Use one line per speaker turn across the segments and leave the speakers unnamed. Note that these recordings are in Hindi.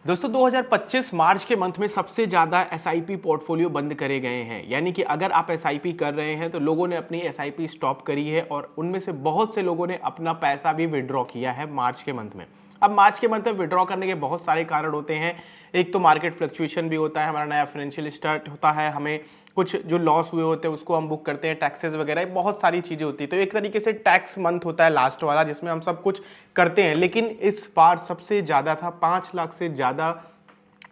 दोस्तों 2025 मार्च के मंथ में सबसे ज़्यादा एसआईपी पोर्टफोलियो बंद करे गए हैं। यानी कि अगर आप एसआईपी कर रहे हैं तो लोगों ने अपनी एसआईपी स्टॉप करी है और उनमें से बहुत से लोगों ने अपना पैसा भी विड्रॉ किया है मार्च के मंथ में। अब मार्च के मंथ में विड्रॉ करने के बहुत सारे कारण होते हैं। एक तो मार्केट फ्लक्चुएशन भी होता है, हमारा नया फाइनेंशियल स्टार्ट होता है, हमें कुछ जो लॉस हुए होते हैं उसको हम बुक करते हैं, टैक्सेस वगैरह, बहुत सारी चीज़ें होती है। तो एक तरीके से टैक्स मंथ होता है लास्ट वाला, जिसमें हम सब कुछ करते हैं। लेकिन इस बार सबसे ज़्यादा था, 5 लाख से ज़्यादा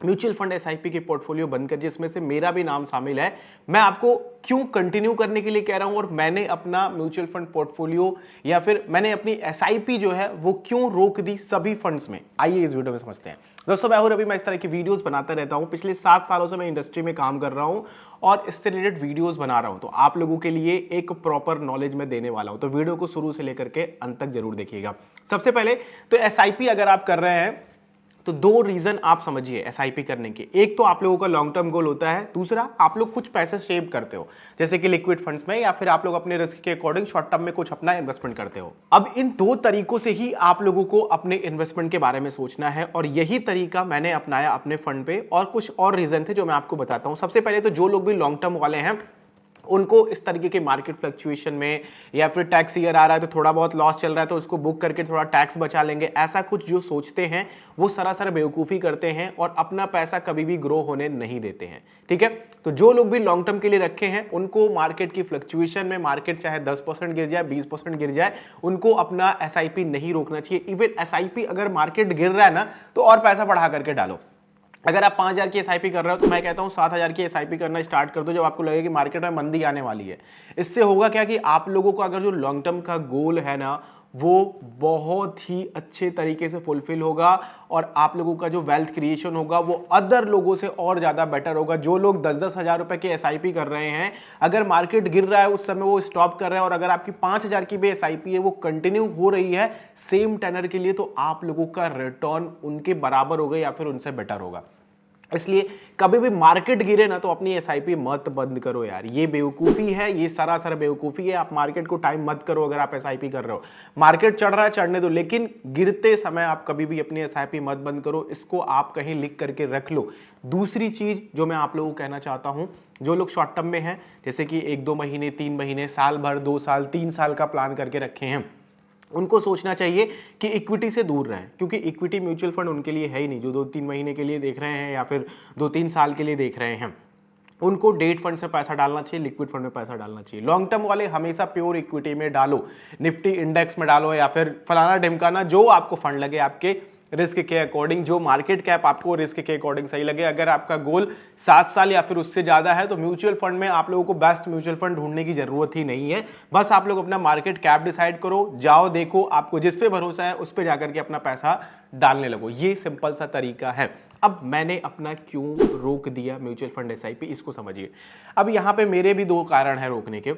म्यूचुअल फंड एसआईपी के पोर्टफोलियो बंद कर, जिसमें से मेरा भी नाम शामिल है। मैं आपको क्यों कंटिन्यू करने के लिए कह रहा हूं और मैंने अपना म्यूचुअल फंड पोर्टफोलियो या फिर मैंने अपनी एसआईपी जो है वो क्यों रोक दी सभी फंड्स में, आइए इस वीडियो में समझते हैं। दोस्तों मैं हूं रवि, मैं इस तरह की वीडियोस बनाता रहता हूं। पिछले 7 सालों से मैं इंडस्ट्री में काम कर रहा हूं और इससे रिलेटेड वीडियोस बना रहा हूं। तो आप लोगों के लिए एक प्रॉपर नॉलेज मैं देने वाला हूं, तो वीडियो को शुरू से लेकर के अंत तक जरूर देखिएगा। सबसे पहले तो एसआईपी अगर आप कर रहे हैं तो 2 रीजन आप समझिए एसआईपी करने के। एक तो आप लोगों का लॉन्ग टर्म गोल होता है, दूसरा आप लोग कुछ पैसे सेव करते हो, जैसे कि लिक्विड फंड्स में, या फिर आप लोग अपने रिस्क के अकॉर्डिंग शॉर्ट टर्म में कुछ अपना इन्वेस्टमेंट करते हो। अब इन 2 तरीकों से ही आप लोगों को अपने इन्वेस्टमेंट के बारे में सोचना है और यही तरीका मैंने अपनाया अपने फंड पे। और कुछ और रीजन थे जो मैं आपको बताता हूं। सबसे पहले तो जो लोग भी लॉन्ग टर्म वाले हैं उनको इस तरीके के मार्केट फ्लक्चुएशन में या फिर टैक्स ईयर आ रहा है तो थोड़ा बहुत लॉस चल रहा है तो उसको बुक करके थोड़ा टैक्स बचा लेंगे, ऐसा कुछ जो सोचते हैं वो सरासर बेवकूफ़ी करते हैं और अपना पैसा कभी भी ग्रो होने नहीं देते हैं। ठीक है, तो जो लोग भी लॉन्ग टर्म के लिए रखे हैं उनको मार्केट की फ्लक्चुएशन में, मार्केट चाहे 10% गिर जाए, 20% गिर जाए, उनको अपना एसआईपी नहीं रोकना चाहिए। इवन एसआईपी अगर मार्केट गिर रहा है ना तो और पैसा बढ़ा करके डालो। अगर आप 5,000 की एसआईपी कर रहे हो तो मैं कहता हूं 7,000 की एसआईपी करना स्टार्ट कर दो जब आपको लगे कि मार्केट में मंदी आने वाली है। इससे होगा क्या कि आप लोगों का अगर जो लॉन्ग टर्म का गोल है ना वो बहुत ही अच्छे तरीके से फुलफिल होगा और आप लोगों का जो वेल्थ क्रिएशन होगा वो अदर लोगों से और ज्यादा बेटर होगा। जो लोग 10-10 हजार रुपए की एसआईपी कर रहे हैं, अगर मार्केट गिर रहा है उस समय वो स्टॉप कर रहे हैं, और अगर आपकी 5,000 की भी एसआईपी है वो कंटिन्यू हो रही है सेम टेनर के लिए, तो आप लोगों का रिटर्न उनके बराबर होगा या फिर उनसे बेटर होगा। इसलिए कभी भी मार्केट गिरे ना तो अपनी एसआईपी मत बंद करो यार, ये बेवकूफ़ी है, ये सरासर बेवकूफ़ी है। आप मार्केट को टाइम मत करो अगर आप एसआईपी कर रहे हो। मार्केट चढ़ रहा है चढ़ने दो, लेकिन गिरते समय आप कभी भी अपनी एसआईपी मत बंद करो। इसको आप कहीं लिख करके रख लो। दूसरी चीज़ जो मैं आप लोगों को कहना चाहता हूँ, जो लोग शॉर्ट टर्म में हैं, जैसे कि 1-2 महीने, 3 महीने, साल भर, 2 साल, 3 साल का प्लान करके रखे हैं, उनको सोचना चाहिए कि इक्विटी से दूर रहें, क्योंकि इक्विटी म्यूचुअल फंड उनके लिए है ही नहीं। जो 2-3 महीने के लिए देख रहे हैं या फिर 2-3 साल के लिए देख रहे हैं, उनको डेट फंड से पैसा डालना चाहिए, लिक्विड फंड में पैसा डालना चाहिए। लॉन्ग टर्म वाले हमेशा प्योर इक्विटी में डालो, निफ्टी इंडेक्स में डालो या फिर फलाना ढिमकाना, जो आपको फंड लगे आपके रिस्क के अकॉर्डिंग, जो मार्केट कैप आपको रिस्क के अकॉर्डिंग सही लगे। अगर आपका गोल 7 साल या फिर उससे ज्यादा है तो म्यूचुअल फंड में आप लोगों को बेस्ट म्यूचुअल फंड ढूंढने की जरूरत ही नहीं है। बस आप लोग अपना मार्केट कैप डिसाइड करो, जाओ देखो, आपको जिस पे भरोसा है उस पे जाकर के अपना पैसा डालने लगो। ये सिंपल सा तरीका है। अब मैंने अपना क्यों रोक दिया म्यूचुअल फंड एसआईपी, इसको समझिए। अब यहां पे मेरे भी 2 कारण है रोकने के।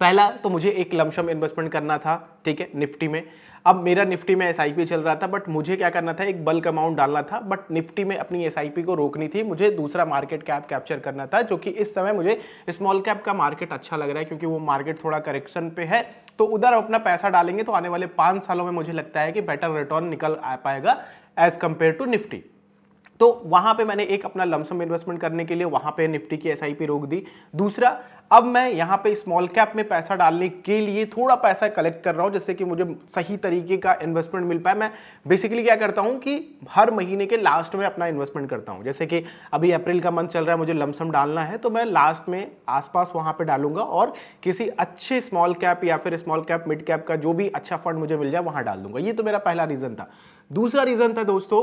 पहला तो मुझे एक लमसम इन्वेस्टमेंट करना था, ठीक है, निफ्टी में। अब मेरा निफ्टी में एसआईपी चल रहा था, बट मुझे क्या करना था, एक बल्क अमाउंट डालना था, बट निफ्टी में अपनी एसआईपी को रोकनी थी। मुझे दूसरा मार्केट कैप कैप्चर करना था, जो कि इस समय मुझे स्मॉल कैप का मार्केट अच्छा लग रहा है, क्योंकि वो मार्केट थोड़ा करेक्शन पे है। तो उधर अपना पैसा डालेंगे तो आने वाले 5 सालों में मुझे लगता है कि बेटर रिटर्न निकल आ पाएगा एज कंपेयर टू निफ्टी। तो वहां पे मैंने एक अपना लमसम इन्वेस्टमेंट करने के लिए वहां पे निफ्टी की एसआईपी रोक दी। दूसरा, अब मैं यहां पे स्मॉल कैप में पैसा डालने के लिए थोड़ा पैसा कलेक्ट कर रहा हूं, जिससे कि मुझे सही तरीके का इन्वेस्टमेंट मिल पाए। मैं बेसिकली क्या करता हूं कि हर महीने के लास्ट में अपना इन्वेस्टमेंट करता हूं। जैसे कि अभी अप्रैल का मंथ चल रहा है, मुझे लमसम डालना है, तो मैं लास्ट में आसपास वहां पे डालूंगा और किसी अच्छे स्मॉल कैप या फिर स्मॉल कैप मिड कैप का जो भी अच्छा फंड मुझे मिल जाए वहां डाल दूंगा। ये तो मेरा पहला रीजन था। दूसरा रीजन था दोस्तों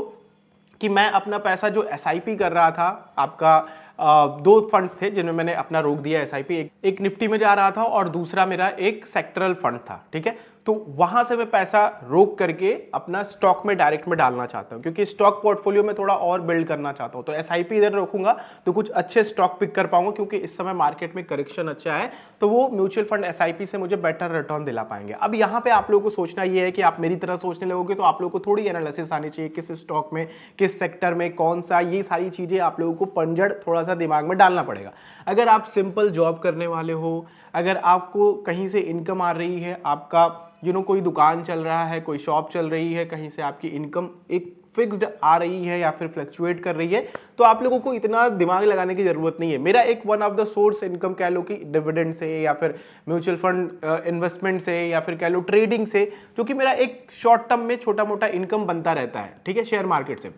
कि मैं अपना पैसा जो एसआईपी कर रहा था, आपका 2 फंड्स थे जिनमें मैंने अपना रोक दिया एसआईपी। एक निफ्टी में जा रहा था और दूसरा मेरा एक सेक्टरल फंड था, ठीक है। तो वहां से मैं पैसा रोक करके अपना स्टॉक में डायरेक्ट में डालना चाहता हूं, क्योंकि स्टॉक पोर्टफोलियो में थोड़ा और बिल्ड करना चाहता हूं। तो एसआईपी इधर रोकूंगा तो कुछ अच्छे स्टॉक पिक कर पाऊंगा, क्योंकि इस समय मार्केट में करेक्शन अच्छा है, तो वो म्यूचुअल फंड एसआईपी से मुझे बेटर रिटर्न दिला पाएंगे। अब यहां पे आप लोगों को सोचना ये है कि आप मेरी तरह सोचने लगोगे तो आप लोगों को थोड़ी एनालिसिस आनी चाहिए, किस स्टॉक में, किस सेक्टर में, कौन सा, ये सारी चीजें आप लोगों को पंजड़ थोड़ा सा दिमाग में डालना पड़ेगा। अगर आप सिंपल जॉब करने वाले हो, अगर आपको कहीं से इनकम आ रही है, आपका कोई दुकान चल रहा है, कोई शॉप चल रही है, कहीं से आपकी इनकम एक फिक्स्ड आ रही है या फिर फ्लक्चुएट कर रही है, तो आप लोगों को इतना दिमाग लगाने की जरूरत नहीं है। मेरा एक one of the source income कह लो कि डिविडेंड से या फिर म्यूचुअल फंड इन्वेस्टमेंट से या फिर कह लो ट्रेडिंग से, जो कि मेरा एक शॉर्ट टर्म में छोटा मोटा इनकम बनता रहता है, ठीक है, शेयर मार्केट से।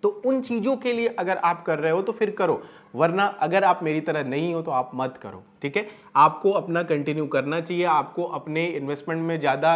तो उन चीजों के लिए अगर आप कर रहे हो तो फिर करो, वरना अगर आप मेरी तरह नहीं हो तो आप मत करो, ठीक है। आपको अपना कंटिन्यू करना चाहिए, आपको अपने इन्वेस्टमेंट में ज्यादा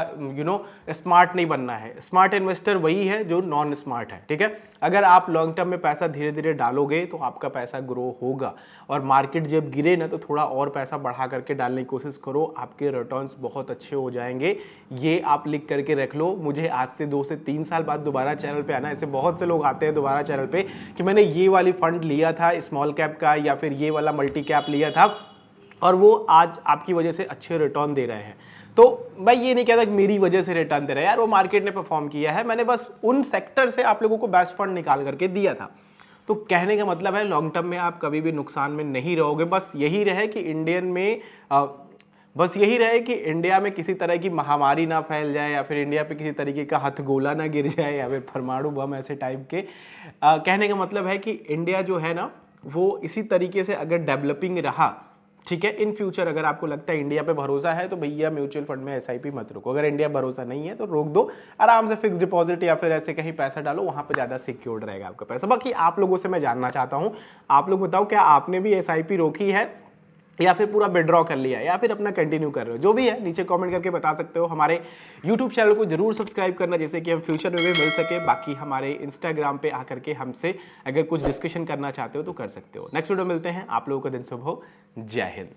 स्मार्ट नहीं बनना है। स्मार्ट इन्वेस्टर वही है जो नॉन स्मार्ट है, ठीक है। अगर आप लॉन्ग टर्म में पैसा धीरे धीरे डालोगे तो आपका पैसा ग्रो होगा, और मार्केट जब गिरे ना तो थोड़ा और पैसा बढ़ा करके डालने की कोशिश करो, आपके रिटर्न्स बहुत अच्छे हो जाएंगे। ये आप लिख करके रख लो। मुझे आज से 2 से 3 साल बाद दोबारा चैनल पे आना, ऐसे बहुत से लोग आते हैं दोबारा चैनल पे कि मैंने ये वाली फंड लिया था स्मॉल कैप का या फिर ये वाला मल्टी कैप लिया था और वो आज आपकी वजह से अच्छे रिटर्न दे रहे हैं। तो मैं ये नहीं कहता कि मेरी वजह से रिटर्न दे रहा है, यार वो मार्केट ने परफॉर्म किया है, मैंने बस उन सेक्टर से आप लोगों को बेस्ट फंड निकाल करके दिया था। तो कहने का मतलब है लॉन्ग टर्म में आप कभी भी नुकसान में नहीं रहोगे। बस यही रहे कि इंडिया में किसी तरह की महामारी ना फैल जाए, या फिर इंडिया पे किसी तरीके का हथगोला ना गिर जाए, या फिर परमाणु बम ऐसे टाइप के। कहने का मतलब है कि इंडिया जो है ना वो इसी तरीके से अगर डेवलपिंग रहा, ठीक है, इन फ्यूचर अगर आपको लगता है इंडिया पे भरोसा है तो भैया म्यूचुअल फंड में एसआईपी मत रोको। अगर इंडिया भरोसा नहीं है तो रोक दो, आराम से फिक्स डिपॉजिट या फिर ऐसे कहीं पैसा डालो, वहां पे ज्यादा सिक्योर्ड रहेगा आपका पैसा। बाकी आप लोगों से मैं जानना चाहता हूं, आप लोग बताओ क्या आपने भी एसआईपी रोकी है या फिर पूरा विड्रॉ कर लिया या फिर अपना कंटिन्यू कर रहे हो? जो भी है नीचे कमेंट करके बता सकते हो। हमारे यूट्यूब चैनल को जरूर सब्सक्राइब करना जैसे कि हम फ्यूचर में भी मिल सके। बाकी हमारे इंस्टाग्राम पे आकर के हमसे अगर कुछ डिस्कशन करना चाहते हो तो कर सकते हो। नेक्स्ट वीडियो मिलते हैं। आप लोगों का दिन शुभ हो। जय हिंद।